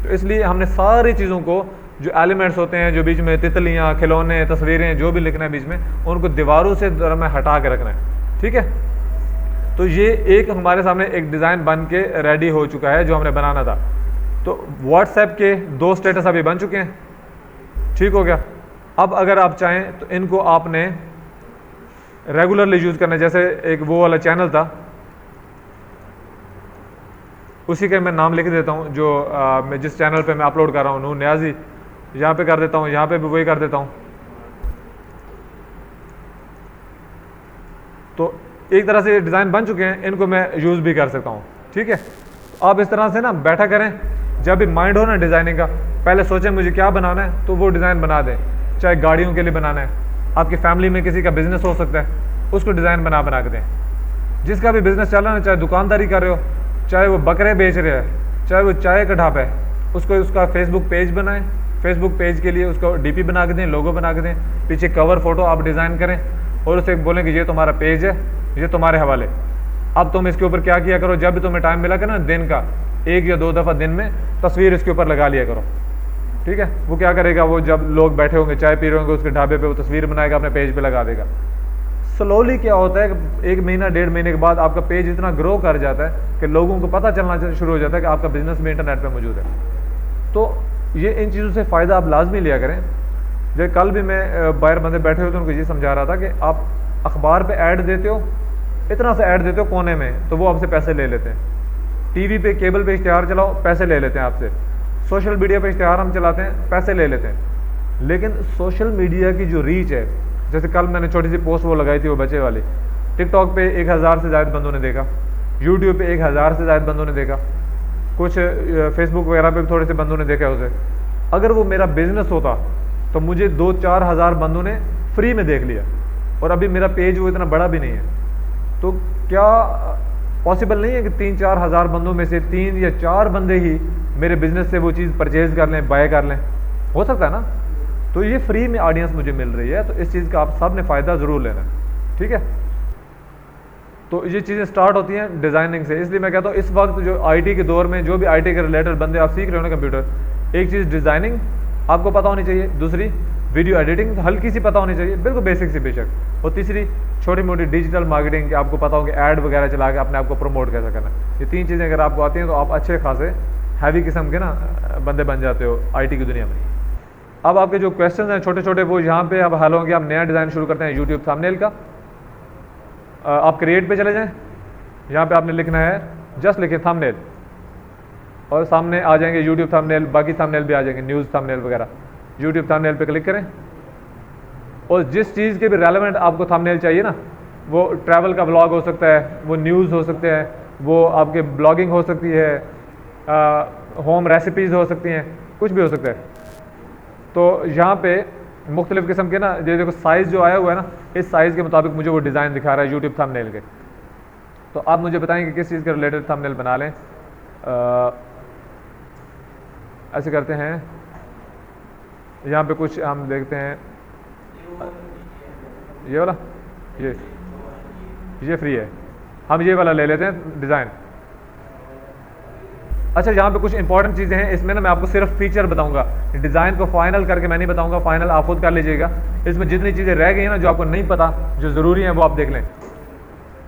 तो इसलिए हमने सारी चीज़ों को, जो एलिमेंट्स होते हैं, जो बीच में तितलियाँ, खिलौने, तस्वीरें, जो भी लिखना है बीच में, उनको दीवारों से जरा में हटा के रखना है, ठीक है। तो ये एक हमारे सामने एक डिज़ाइन बन के रेडी हो चुका है जो हमने बनाना था। तो व्हाट्सएप के 2 स्टेटस अभी बन चुके हैं, ठीक हो गया। अब अगर आप चाहें तो इनको आपने रेगुलरली यूज़ करना है। जैसे एक वो वाला चैनल था, उसी का मैं नाम लिख देता हूँ, जो मैं जिस चैनल पे मैं अपलोड कर रहा हूँ, नूर न्याजी, यहाँ पे कर देता हूँ, यहाँ पे भी वही कर देता हूँ। तो एक तरह से डिज़ाइन बन चुके हैं, इनको मैं यूज़ भी कर सकता हूँ, ठीक है। आप इस तरह से ना बैठा करें, जब भी माइंड हो ना डिज़ाइनिंग का, पहले सोचें मुझे क्या बनाना है, तो वो डिज़ाइन बना दें। चाहे गाड़ियों के लिए बनाना है, आपकी फैमिली में किसी का बिज़नेस हो सकता है, उसको डिज़ाइन बना के दें। जिसका भी बिज़नेस चल रहा है ना, चाहे दुकानदारी कर रहे हो, चाहे वो बकरे बेच रहे हैं, चाहे वो चाय का ढाबा है, उसको उसका फेसबुक पेज बनाएं। फेसबुक पेज के लिए उसको डीपी बना के दें, लोगो बना के दें, पीछे कवर फोटो आप डिज़ाइन करें और उसे बोलें कि ये तुम्हारा पेज है, ये तुम्हारे हवाले। अब तुम इसके ऊपर क्या किया करो, जब भी तुम्हें टाइम मिला करो ना, दिन का 1 या 2 दफ़ा दिन में तस्वीर इसके ऊपर लगा लिया करो, ठीक है। वो क्या करेगा, वो जब लोग बैठे होंगे चाय पी रहे होंगे उसके ढाबे पे, वो तस्वीर बनाएगा, अपने पेज पे लगा देगा। स्लोली क्या होता है कि 1 महीना 1.5 महीने के बाद आपका पेज इतना ग्रो कर जाता है कि लोगों को पता चलना शुरू हो जाता है कि आपका बिजनेस भी इंटरनेट पे मौजूद है। तो ये इन चीज़ों से फ़ायदा आप लाजमी लिया करें। जैसे कल भी मैं बाहर बंदे बैठे हुए थे, उनको ये समझा रहा था कि आप अखबार पे ऐड देते हो, इतना सा ऐड देते हो कोने में, तो वो आपसे पैसे ले लेते हैं। टीवी पे केबल पे इश्तिहार चलाओ, पैसे ले लेते हैं आपसे। सोशल मीडिया पे इश्तिहार हम चलाते हैं, पैसे ले लेते हैं। लेकिन सोशल मीडिया की जो रीच है, जैसे कल मैंने छोटी सी पोस्ट वो लगाई थी, वो बच्चे वाली, टिकटॉक पे 1000 से ज़्यादा बंदों ने देखा, यूट्यूब पे 1000 से ज़्यादा बंदों ने देखा, कुछ फेसबुक वगैरह पे भी थोड़े से बंदों ने देखा उसे। अगर वो मेरा बिजनेस होता तो मुझे 2-4 हज़ार बंदों ने फ्री में देख लिया, और अभी मेरा पेज वो इतना बड़ा भी नहीं है। तो क्या पॉसिबल नहीं है कि 3-4 हज़ार बंदों में से 3 या 4 बंदे ही मेरे बिज़नेस से वो चीज़ परचेज़ कर लें, बाय कर लें? हो सकता है ना। तो ये फ्री में ऑडियंस मुझे मिल रही है, तो इस चीज़ का आप सब ने फ़ायदा ज़रूर लेना है, ठीक है। तो ये चीज़ें स्टार्ट होती हैं डिज़ाइनिंग से। इसलिए मैं कहता हूँ इस वक्त जो आईटी के दौर में जो भी आईटी के रिलेटेड बंदे आप सीख रहे हो ना कंप्यूटर, एक चीज़ डिज़ाइनिंग आपको पता होनी चाहिए, दूसरी वीडियो एडिटिंग तो हल्की सी पता होनी चाहिए, बिल्कुल बेसिक सी बेशक। और तीसरी छोटी मोटी डिजिटल मार्केटिंग, कि आपको पता हो कि ऐड वगैरह चला के अपने आप को प्रमोट कैसे करना। ये 3 चीज़ें अगर आपको आती हैं तो आप अच्छे खासे हैवी किस्म के ना बंदे बन जाते हो आईटी की दुनिया में। अब आपके जो क्वेश्चन हैं छोटे छोटे वो यहाँ पे अब हल होंगे। आप नया डिज़ाइन शुरू करते हैं यूट्यूब थंबनेल का। आप क्रिएट पे चले जाएं, यहाँ पे आपने लिखना है, जस्ट लिखें थंबनेल, और सामने आ जाएंगे यूट्यूब थंबनेल, बाकी थंबनेल भी आ जाएंगे, न्यूज़ थंबनेल वगैरह। यूट्यूब थंबनेल पे क्लिक करें, और जिस चीज़ के भी रेलेवेंट आपको थंबनेल चाहिए ना, वो ट्रैवल का ब्लॉग हो सकता है, वो न्यूज़ हो सकते हैं, वो आपके ब्लॉगिंग हो सकती है, होम रेसिपीज़ हो सकती हैं, कुछ भी हो सकता है। तो यहाँ पे मुख्तलिफ़ किस्म के ना, ये देखो साइज़ जो आया हुआ है ना, इस साइज़ के मुताबिक मुझे वो डिज़ाइन दिखा रहा है यूट्यूब थंबनेल के। तो आप मुझे बताएंगे किस चीज़ के रिलेटेड थंबनेल बना लें। ऐसे करते हैं, यहाँ पे कुछ हम देखते हैं, ये वाला, ये फ्री है, हम ये वाला ले लेते हैं डिज़ाइन। अच्छा, यहाँ पे कुछ इंपॉर्टेंट चीज़ें हैं, इसमें ना मैं आपको सिर्फ फीचर बताऊंगा, डिज़ाइन को फाइनल करके मैं नहीं बताऊंगा, फाइनल आप खुद कर लीजिएगा। इसमें जितनी चीज़ें रह गई हैं ना जो आपको नहीं पता, जो ज़रूरी हैं, वो आप देख लें।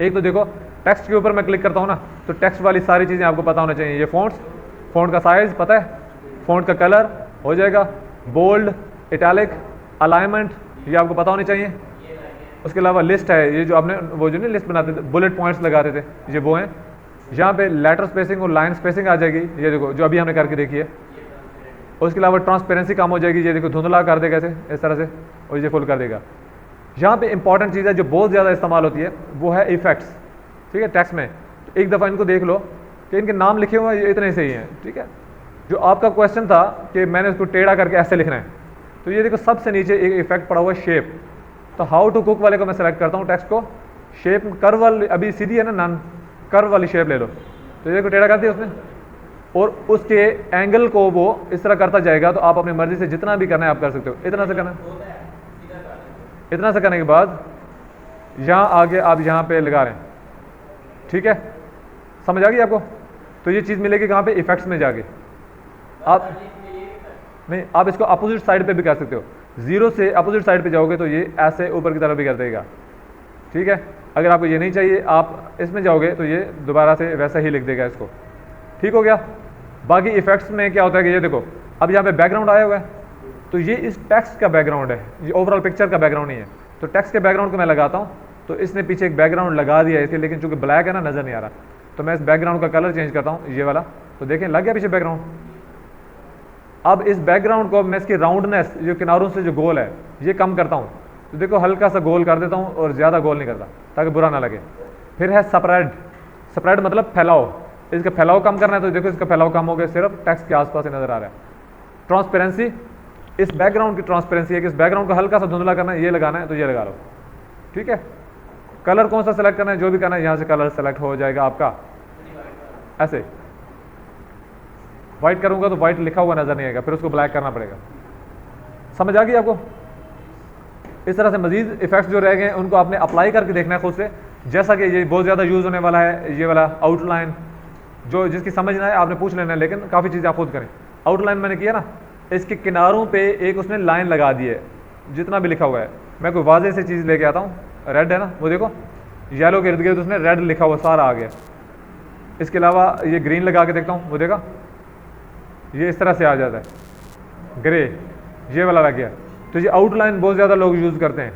एक तो देखो टेक्स्ट के ऊपर मैं क्लिक करता हूँ ना, तो टेक्स्ट वाली सारी चीज़ें आपको पता होना चाहिए। ये फ़ॉन्ट का साइज़ पता है, फ़ॉन्ट का कलर हो जाएगा, बोल्ड, इटैलिक, अलाइनमेंट, ये आपको पता होनी चाहिए। उसके अलावा लिस्ट है, ये जो आपने वो जो नहीं लिस्ट बनाते थे, बुलेट पॉइंट्स लगाते थे, ये वो हैं। यहाँ पे लेटर स्पेसिंग और लाइन स्पेसिंग आ जाएगी, ये देखो जो अभी हमने करके देखी है। उसके अलावा ट्रांसपेरेंसी कम हो जाएगी, ये देखो धुंधला कर देगा ऐसे, इस तरह से, और ये फुल कर देगा। यहाँ पे इंपॉर्टेंट चीज़ है जो बहुत ज़्यादा इस्तेमाल होती है, वो है इफेक्ट्स। ठीक है, टेक्स्ट में तो एक दफ़ा इनको देख लो कि इनके नाम लिखे हुए हैं, ये इतने सही हैं। ठीक है, जो आपका क्वेश्चन था कि मैंने उसको टेढ़ा करके ऐसे लिखना है, तो ये देखो सबसे नीचे एक इफेक्ट पड़ा हुआ है, शेप। तो हाउ टू कुक वाले को मैं सेलेक्ट करता हूँ, टेक्स्ट को, शेप कर्व वाली, अभी सीधी है ना, नन कर्व वाली शेप ले लो, तो ये देखो टेढ़ा कर दिया उसने, और उसके एंगल को वो इस तरह करता जाएगा। तो आप अपनी मर्जी से जितना भी करना है आप कर सकते हो। इतना से करना है, इतना से करने के बाद यहाँ आगे आप यहाँ पे लगा रहे हैं। ठीक है, समझ आ गई आपको? तो ये चीज़ मिलेगी कहाँ पे, इफेक्ट्स में जाके। आप नहीं, आप इसको अपोजिट साइड पे भी कर सकते हो, जीरो से अपोजिट साइड पे जाओगे तो ये ऐसे ऊपर की तरफ भी कर देगा। ठीक है, अगर आपको ये नहीं चाहिए, आप इसमें जाओगे तो ये दोबारा से वैसा ही लिख देगा इसको। ठीक हो गया। बाकी इफेक्ट्स में क्या होता है कि ये देखो अब यहाँ पे बैकग्राउंड आया हुआ है, तो ये इस टेक्स्ट का बैकग्राउंड है, ये ओवरऑल पिक्चर का बैकग्राउंड नहीं है। तो टेक्स्ट के बैकग्राउंड को मैं लगाता हूँ, तो इसने पीछे एक बैकग्राउंड लगा दिया है इसके, लेकिन चूंकि ब्लैक है ना, नज़र नहीं आ रहा, तो मैं इस बैकग्राउंड का कलर चेंज करता हूँ, ये वाला, तो देखें लग गया पीछे बैकग्राउंड। अब इस बैकग्राउंड को मैं इसकी राउंडनेस, जो किनारों से जो गोल है, ये कम करता हूँ। तो देखो हल्का सा गोल कर देता हूँ और ज़्यादा गोल नहीं करता, ताकि बुरा ना लगे। फिर है स्प्रेड, स्प्रेड मतलब फैलाव, इसका फैलाव कम करना है, तो देखो इसका फैलाव कम हो गया, सिर्फ टेक्स्ट के आसपास ही नज़र आ रहा है। ट्रांसपेरेंसी, इस बैकग्राउंड की ट्रांसपेरेंसी है कि इस बैकग्राउंड को हल्का सा धुंधला करना है, ये लगाना है तो ये लगा लो। ठीक है, कलर कौन सा सेलेक्ट करना है, जो भी करना है यहाँ से कलर सेलेक्ट हो जाएगा आपका। ऐसे वाइट करूँगा तो वाइट लिखा हुआ नज़र नहीं आएगा, फिर उसको ब्लैक करना पड़ेगा। समझ आ गई आपको? इस तरह से मजीद इफेक्ट्स जो रह गए उनको आपने अप्लाई करके देखना है खुद से। जैसा कि ये बहुत ज़्यादा यूज़ होने वाला है, ये वाला आउटलाइन, जो जिसकी समझना है आपने पूछ लेना है, लेकिन काफ़ी चीज़ें आप खुद करें। आउटलाइन मैंने किया ना, इसके किनारों पे एक उसने लाइन लगा दी है, जितना भी लिखा हुआ है। मैं कोई वाज़े से चीज़ लेके आता हूँ, रेड है ना, वो देखो येलो के इर्द गिर्द उसने रेड लिखा हुआ सारा आ गया। इसके अलावा ये ग्रीन लगा के देखता हूँ, वो देखा ये इस तरह से आ जाता है, ग्रे, ये वाला लग गया। तो ये आउटलाइन बहुत ज़्यादा लोग यूज़ करते हैं।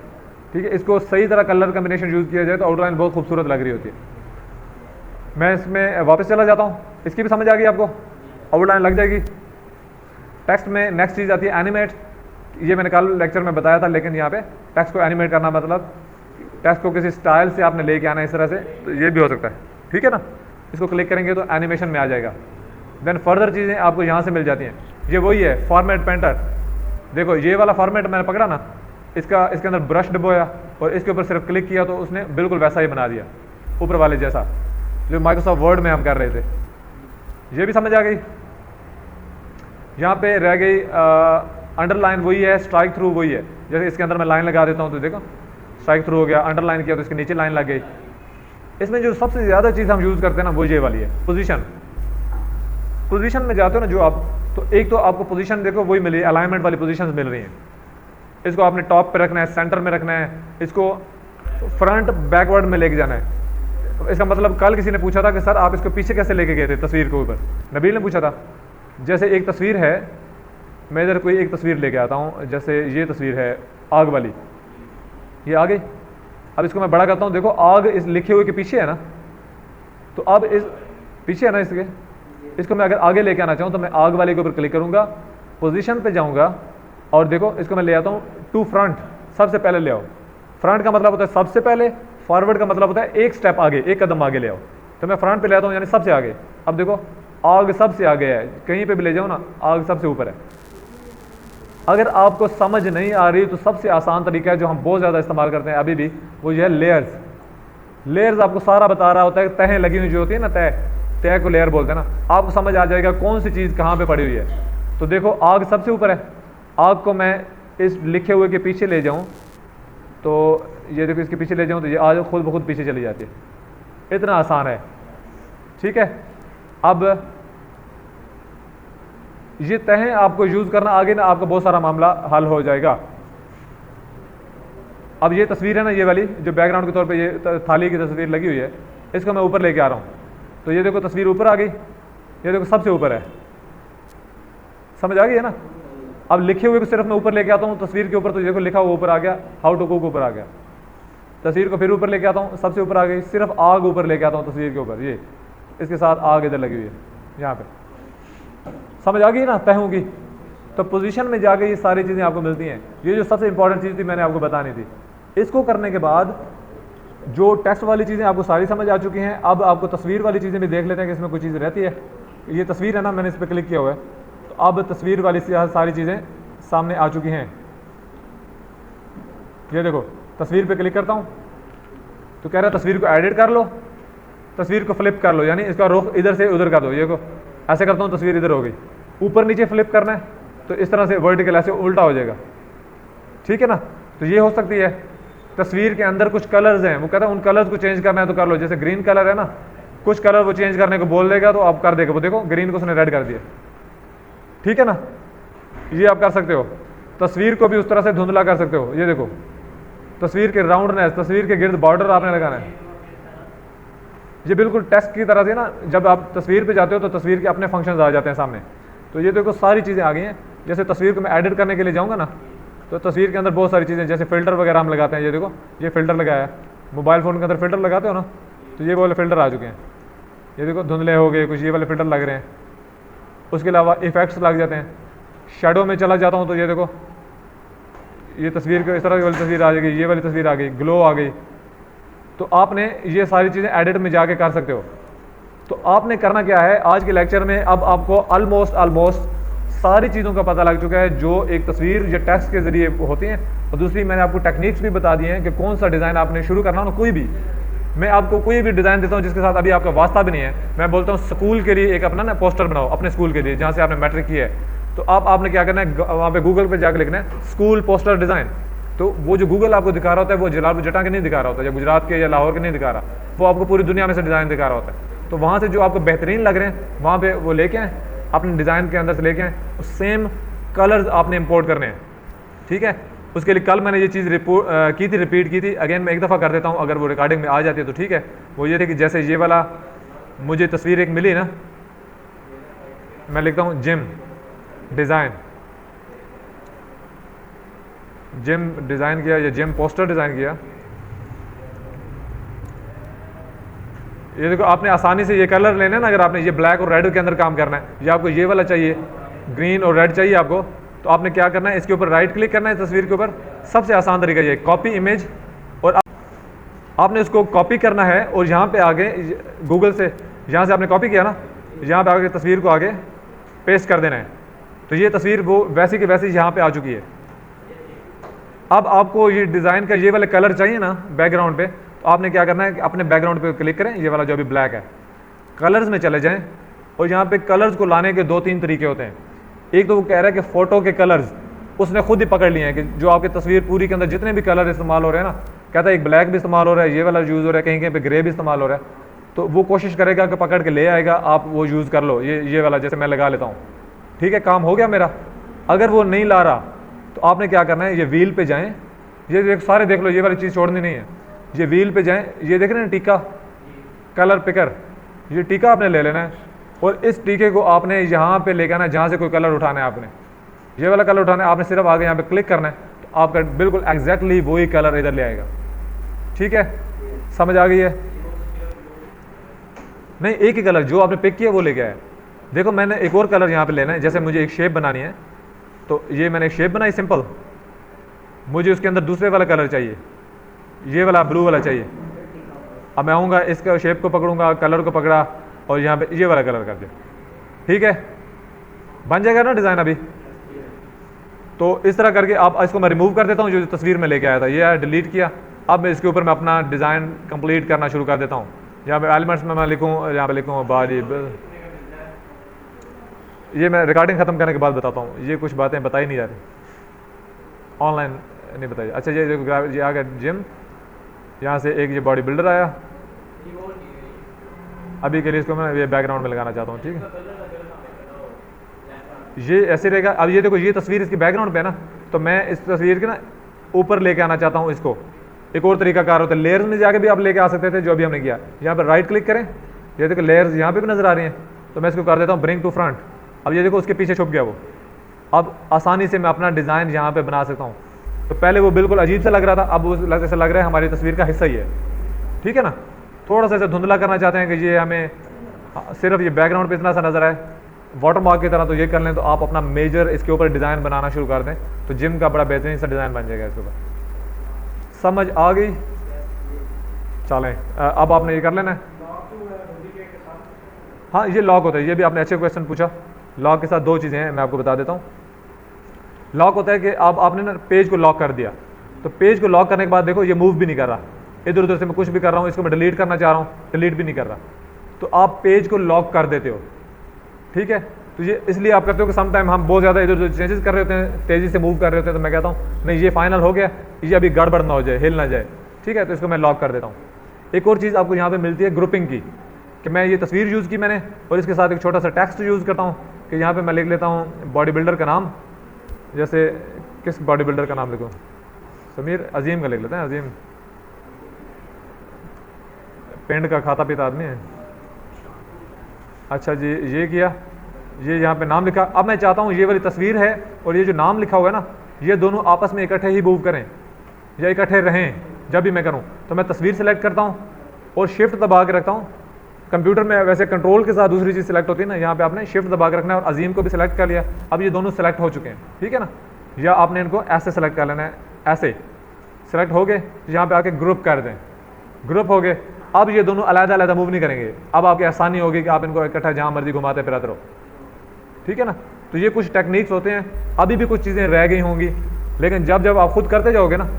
ठीक है, इसको सही तरह कलर कम्बिनेशन यूज़ किया जाए तो आउटलाइन बहुत खूबसूरत लग रही होती है। मैं इसमें वापस चला जाता हूँ, इसकी भी समझ आ गई आपको, आउटलाइन लग जाएगी। टेक्स्ट में नेक्स्ट चीज़ आती है एनिमेट, ये मैंने कल लेक्चर में बताया था, लेकिन यहाँ पे टेक्स्ट को एनिमेट करना मतलब टेक्स्ट को किसी स्टाइल से आपने लेके आना इस तरह से, तो ये भी हो सकता है। ठीक है ना, इसको क्लिक करेंगे तो एनिमेशन में आ जाएगा। देन फर्दर चीज़ें आपको यहाँ से मिल जाती हैं। ये वही है फॉर्मेट पेंटर, देखो ये वाला फॉर्मेट मैंने पकड़ा ना, इसके अंदर ब्रश डबोया और इसके ऊपर सिर्फ क्लिक किया तो उसने बिल्कुल वैसा ही बना दिया, ऊपर वाले जैसा जो माइक्रोसॉफ्ट वर्ड में हम कर रहे थे। ये भी समझ आ गई। यहाँ पे रह गई अंडरलाइन, वही है, स्ट्राइक थ्रू वही है। जैसे इसके अंदर मैं लाइन लगा देता हूँ तो देखो स्ट्राइक थ्रू हो गया, अंडरलाइन किया तो इसके नीचे लाइन लग गई। इसमें जो सबसे ज़्यादा चीज़ हम यूज़ करते हैं ना, वो ये वाली है, पोजीशन। पोजीशन में जाते हो ना जो आप, तो एक तो आपको पोजीशन देखो वही मिली, अलाइनमेंट वाली पोजीशन मिल रही हैं। इसको आपने टॉप पे रखना है, सेंटर में रखना है, इसको फ्रंट बैकवर्ड में लेके जाना है। इसका मतलब कल किसी ने पूछा था कि सर आप इसको पीछे कैसे लेके गए थे तस्वीर के ऊपर, नबील ने पूछा था। जैसे एक तस्वीर है, मैं इधर कोई एक तस्वीर लेके आता हूँ, जैसे ये तस्वीर है आग वाली, ये आ गई। अब इसको मैं बड़ा करता हूँ, देखो आग इस लिखे हुए के पीछे है ना, तो अब इस पीछे है ना इसके, इसको मैं अगर आगे लेके आना चाहूँ तो मैं आग वाले के ऊपर क्लिक करूँगा, पोजीशन पे जाऊँगा और देखो इसको मैं ले आता हूँ टू फ्रंट, सबसे पहले ले आओ। फ्रंट का मतलब होता है सबसे पहले, फॉरवर्ड का मतलब होता है एक स्टेप आगे, एक कदम आगे ले आओ। तो मैं फ्रंट पे ले आता हूँ यानी सबसे आगे। अब देखो आग सबसे आगे है, कहीं पे भी ले जाओ ना आग सबसे ऊपर है। अगर आपको समझ नहीं आ रही तो सबसे आसान तरीका है जो हम बहुत ज़्यादा इस्तेमाल करते हैं अभी भी, वो ये है लेयर्स। लेयर्स आपको सारा बता रहा होता है, तहें लगी हुई जो होती है ना, तह को लेयर बोलते हैं ना, आपको समझ आ जाएगा कौन सी चीज़ कहाँ पे पड़ी हुई है। तो देखो आग सबसे ऊपर है, आग को मैं इस लिखे हुए के पीछे ले जाऊँ तो ये देखो इसके पीछे ले जाऊँ तो ये आग खुद ब खुद पीछे चली जाती है। इतना आसान है, ठीक है। अब ये तहें आपको यूज़ करना आगे ना, आपका बहुत सारा मामला हल हो जाएगा। अब ये तस्वीर है ना, ये वाली जो बैकग्राउंड के तौर पे ये थाली की तस्वीर लगी हुई है, इसको मैं ऊपर लेके आ रहा हूँ तो ये देखो तस्वीर ऊपर आ गई, ये देखो सबसे ऊपर है, समझ आ गई है ना। अब लिखे हुए को सिर्फ मैं ऊपर लेके आता हूँ तस्वीर के ऊपर, तो देखो लिखा हुआ ऊपर आ गया, हाउ टू कुक ऊपर आ गया। तस्वीर को फिर ऊपर लेके आता हूँ, सबसे ऊपर आ गई, सिर्फ आग ऊपर लेके आता हूँ तस्वीर के ऊपर, ये इसके साथ आग इधर लगी हुई है यहाँ पे, समझ आ गई ना तहों की। तो पोजीशन में जाके ये सारी चीज़ें आपको मिलती हैं। ये जो सबसे इंपॉर्टेंट चीज़ थी मैंने आपको बतानी थी। इसको करने के बाद जो टेक्स्ट वाली चीज़ें आपको सारी समझ आ चुकी हैं, अब आपको तस्वीर वाली चीज़ें भी देख लेते हैं कि इसमें कोई चीज़ रहती है। ये तस्वीर है ना, मैंने इस पर क्लिक किया हुआ है, तो अब तस्वीर वाली सारी चीज़ें सामने आ चुकी हैं। ये देखो तस्वीर पे क्लिक करता हूँ तो कह रहा है तस्वीर को एडिट कर लो, तस्वीर को फ्लिप कर लो, यानी इसका रुख इधर से उधर कर दो। ये को ऐसे करता हूँ तस्वीर इधर हो गई, ऊपर नीचे फ्लिप करना है तो इस तरह से वर्टिकल ऐसे उल्टा हो जाएगा, ठीक है ना। तो ये हो सकती है। तस्वीर के अंदर कुछ कलर्स हैं, वो कहता है उन कलर्स को चेंज करना है तो कर लो। जैसे ग्रीन कलर है ना, कुछ कलर वो चेंज करने को बोल देगा तो आप कर देगा। वो देखो ग्रीन को उसने रेड कर दिया, ठीक है ना। ये आप कर सकते हो। तस्वीर को भी उस तरह से धुंधला कर सकते हो। ये देखो तस्वीर के राउंडनेस, तस्वीर के गिर्द बॉर्डर आपने लगाना है। ये बिल्कुल टेक्स्ट की तरह से ना, जब आप तस्वीर पे जाते हो तो तस्वीर के अपने फंक्शंस आ जाते हैं सामने। तो ये देखो सारी चीज़ें आ गई हैं। जैसे तस्वीर को मैं एडिट करने के लिए जाऊँगा ना, तो तस्वीर के अंदर बहुत सारी चीज़ें, जैसे फ़िल्टर वगैरह हम लगाते हैं। ये देखो ये फ़िल्टर लगाया है, मोबाइल फ़ोन के अंदर फ़िल्टर लगाते हो ना, तो ये वाले फ़िल्टर आ चुके हैं। ये देखो धुंधले हो गए, कुछ ये वाले फ़िल्टर लग रहे हैं। उसके अलावा इफ़ेक्ट्स लग जाते हैं। शेडो में चला जाता हूँ तो ये देखो ये तस्वीर को इस तरह की वाली तस्वीर आ जाएगी, ये वाली तस्वीर आ गई, ग्लो आ गई। तो आपने ये सारी चीज़ें एडिट में जाके कर सकते हो। तो आपने करना क्या है, आज के लेक्चर में अब आपको ऑलमोस्ट सारी चीज़ों का पता लग चुका है जो एक तस्वीर या टेक्स्ट के ज़रिए होती हैं। और दूसरी मैंने आपको टेक्निक्स भी बता दी हैं कि कौन सा डिज़ाइन आपने शुरू करना हो ना। कोई भी, मैं आपको कोई भी डिज़ाइन देता हूँ जिसके साथ अभी आपका वास्ता भी नहीं है, मैं बोलता हूँ स्कूल के लिए एक अपना ना पोस्टर बनाओ, अपने स्कूल के लिए जहाँ से आपने मैट्रिक किया है। तो आपने क्या करना है, वहाँ पे गूगल पे जाकर लिखना है स्कूल पोस्टर डिज़ाइन। तो वो जो गूगल आपको दिखा रहा होता है वो जलाल जटा के नहीं दिखा रहा होता, या गुजरात के या लाहौर के नहीं दिखा रहा, वो आपको पूरी दुनिया में से डिज़ाइन दिखा रहा होता है। तो वहाँ से जो आपको बेहतरीन लग रहे हैं वहाँ पे वो लेके आएँ, अपने डिज़ाइन के अंदर से लेके आएँ। सेम कलर्स आपने इंपोर्ट करने हैं, ठीक है। उसके लिए कल मैंने ये चीज़ रिपीट की थी। अगेन मैं एक दफ़ा कर देता हूँ, अगर वो रिकॉर्डिंग में आ जाती है तो ठीक है। वो ये थे कि जैसे ये वाला मुझे तस्वीर एक मिली ना, मैं लिखता हूँ जिम डिज़ाइन किया या जिम पोस्टर डिज़ाइन किया। ये देखो आपने आसानी से ये कलर लेना है ना, अगर आपने ये ब्लैक और रेड के अंदर काम करना है, या आपको ये वाला चाहिए ग्रीन और रेड चाहिए आपको, तो आपने क्या करना है, इसके ऊपर राइट क्लिक करना है तस्वीर के ऊपर। सबसे आसान तरीका ये कॉपी इमेज, और आपने उसको कॉपी करना है और यहाँ पे आगे गूगल से, यहाँ से आपने कॉपी किया ना, यहाँ पे आगे तस्वीर को आगे पेस्ट कर देना है। तो ये तस्वीर वो वैसी की वैसी यहाँ पे आ चुकी है। अब आपको ये डिज़ाइन का ये वाले कलर चाहिए ना बैकग्राउंड पे, तो आपने क्या करना है कि अपने बैकग्राउंड पे क्लिक करें, ये वाला जो अभी ब्लैक है, कलर्स में चले जाएं और यहाँ पे कलर्स को लाने के 2-3 तरीके होते हैं। एक तो वो कह रहा है कि फ़ोटो के कलर्स उसने खुद ही पकड़ लिए हैं कि जो आपकी तस्वीर पूरी के अंदर जितने भी कलर इस्तेमाल हो रहे हैं ना, कहता है एक ब्लैक भी इस्तेमाल हो रहा है, ये वाला यूज़ हो रहा है, कहीं कहीं पे ग्रे भी इस्तेमाल हो रहा है। तो वो कोशिश करेगा कि पकड़ के ले आएगा, आप वो यूज़ कर लो, ये वाला जैसे मैं लगा लेता हूँ, ठीक है, काम हो गया मेरा। अगर वो नहीं ला रहा तो आपने क्या करना है, ये व्हील पे जाएं, ये सारे देख लो, ये वाली चीज़ छोड़नी नहीं है। ये व्हील पे जाएं, ये देख रहे हैं टीका, कलर पिकर, ये टीका आपने ले लेना है और इस टीके को आपने यहाँ पे लेकर आना है जहाँ से कोई कलर उठाना है आपने, ये वाला कलर उठाना है, आपने सिर्फ आगे यहाँ पे क्लिक करना है तो आपका बिल्कुल एग्जैक्टली वही कलर इधर ले आएगा। ठीक है, समझ आ गई है? नहीं, एक ही कलर जो आपने पिक किया वो लेके आया। देखो मैंने एक और कलर यहाँ पे लेना है, जैसे मुझे एक शेप बनानी है, तो ये मैंने एक शेप बनाई सिंपल, मुझे उसके अंदर दूसरे वाला कलर चाहिए, ये वाला ब्लू वाला चाहिए। अब मैं आऊँगा, इसका शेप को पकड़ूंगा, कलर को पकड़ा और यहाँ पे ये वाला कलर कर दिया। ठीक है, बन जाएगा ना डिज़ाइन अभी। तो इस तरह करके आप इसको मैं रिमूव कर देता हूँ, जो तस्वीर में लेके आया था ये डिलीट किया। अब मैं इसके ऊपर मैं अपना डिज़ाइन कंप्लीट करना शुरू कर देता हूँ। यहाँ पे एलिमेंट्स में मैं लिखूँ, यहाँ पे लिखूँ बॉडी, ये मैं रिकॉर्डिंग ख़त्म करने के बाद बताता हूँ, ये कुछ बातें बताई नहीं जा रही, ऑनलाइन नहीं बताई। अच्छा ये देखो, ये आ गया जिम, यहाँ से एक ये बॉडी बिल्डर आया। अभी के लिए इसको मैं ये बैकग्राउंड में लगाना चाहता हूँ। ठीक है, ये ऐसे रहेगा। अब ये देखो, ये तस्वीर इसकी बैकग्राउंड पे है ना, तो मैं इस तस्वीर के ना ऊपर लेके आना चाहता हूँ इसको। एक और तरीका कार होता है, लेयर्स में जाके भी आप लेके आ सकते थे, जो अभी हमने किया। यहाँ पर राइट क्लिक करें, ये देखो लेयर्स यहाँ पे भी नजर आ रही हैं, तो मैं इसको कर देता हूँ ब्रिंग टू फ्रंट। अब ये देखो उसके पीछे छुप गया वो। अब आसानी से मैं अपना डिज़ाइन यहाँ पे बना सकता हूँ। तो पहले वो बिल्कुल अजीब सा लग रहा था, अब वो ऐसा लग रहा है हमारी तस्वीर का हिस्सा ही है। ठीक है ना, थोड़ा सा ऐसे धुंधला करना चाहते हैं कि ये हमें सिर्फ ये बैकग्राउंड पे इतना सा नजर आए वाटर मार्क की तरह, तो ये कर लें तो आप अपना मेजर इसके ऊपर डिज़ाइन बनाना शुरू कर दें, तो जिम का बड़ा बेहतरीन सा डिज़ाइन बन जाएगा इसके ऊपर। समझ आ गई? चलें, अब आपने ये कर लेना है। हाँ, ये लॉक होता है, ये भी आपने अच्छे क्वेश्चन पूछा। लॉक के साथ दो चीज़ें हैं, मैं आपको बता देता हूँ। लॉक होता है कि अब आपने ना पेज को लॉक कर दिया, तो पेज को लॉक करने के बाद देखो ये मूव भी नहीं कर रहा, इधर उधर से मैं कुछ भी कर रहा हूँ, इसको मैं डिलीट करना चाह रहा हूँ, डिलीट भी नहीं कर रहा, तो आप पेज को लॉक कर देते हो। ठीक है, तो ये इसलिए आप करते हो कि सम टाइम हम बहुत ज़्यादा इधर उधर चेंजेस कर रहे होते हैं, तेज़ी से मूव कर रहे होते हैं, तो मैं कहता हूँ नहीं ये फाइनल हो गया, ये अभी गड़बड़ ना हो जाए, हिल ना जाए। ठीक है, तो इसको मैं लॉक कर देता हूँ। एक और चीज़ आपको यहाँ पे मिलती है ग्रुपिंग की, कि मैं ये तस्वीर यूज़ की मैंने और इसके साथ एक छोटा सा टेक्स्ट यूज़ करता हूँ, कि यहाँ पे मैं लिख लेता हूँ बॉडी बिल्डर का नाम। जैसे किस बॉडी बिल्डर का नाम लिखूँ? समीर अजीम का लिख लेते हैं, अजीम पेंड का खाता पीता आदमी है। अच्छा जी, ये किया, ये यहाँ पे नाम लिखा। अब मैं चाहता हूँ ये वाली तस्वीर है और ये जो नाम लिखा हुआ है ना, ये दोनों आपस में इकट्ठे ही मूव करें या इकट्ठे रहें। जब भी मैं करूँ तो मैं तस्वीर सेलेक्ट करता हूँ और शिफ्ट दबा के रखता हूँ। कंप्यूटर में वैसे कंट्रोल के साथ दूसरी चीज़ सेलेक्ट होती है ना, यहाँ पे आपने शिफ्ट दबा के रखना है और अजीम को भी सिलेक्ट कर लिया। अब ये दोनों सेलेक्ट हो चुके हैं, ठीक है ना। या आपने इनको ऐसे सेलेक्ट कर लेना है, ऐसे सेलेक्ट हो गए, यहाँ पे आके ग्रुप कर दें, ग्रुप हो गए। अब ये दोनों अलग-अलग मूव नहीं करेंगे, अब आपकी आसानी होगी कि आप इनको इकट्ठा जहाँ मर्जी घुमाते फिराते रहो, ठीक है ना। तो ये कुछ टेक्निक्स होते हैं, अभी भी कुछ चीज़ें रह गई होंगी, लेकिन जब जब आप खुद करते जाओगे ना,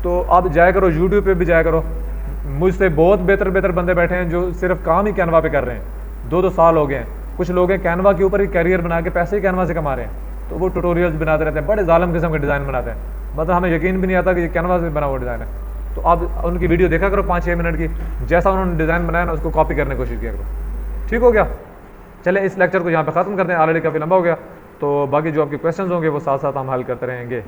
तो आप जाया करो यूट्यूब पे भी जाया करो। मुझसे बहुत बेहतर बंदे बैठे हैं जो सिर्फ काम ही कैनवा पे कर रहे हैं, 2-2 साल हो गए हैं। कुछ लोग हैं कैनवा के ऊपर ही कैरियर बना के पैसे ही कैनवा से कमा रहे हैं, तो वो ट्यूटोरियल्स बनाते रहते हैं, बड़े जालिम किस्म के डिज़ाइन बनाते हैं, मतलब हमें यकीन भी नहीं आता कि ये कैनवा से बना हुआ डिज़ाइन है। तो आप उनकी वीडियो देखा करो 5-6 मिनट की, जैसा उन्होंने डिज़ाइन बनाया ना उसको कॉपी करने की कोशिश किया करो। ठीक हो गया? चले इस लेक्चर को यहाँ पे ख़त्म करते हैं, ऑलरेडी काफ़ी लंबा हो गया। तो बाकी जो आपके क्वेश्चंस होंगे वो साथ साथ हम हल करते रहेंगे।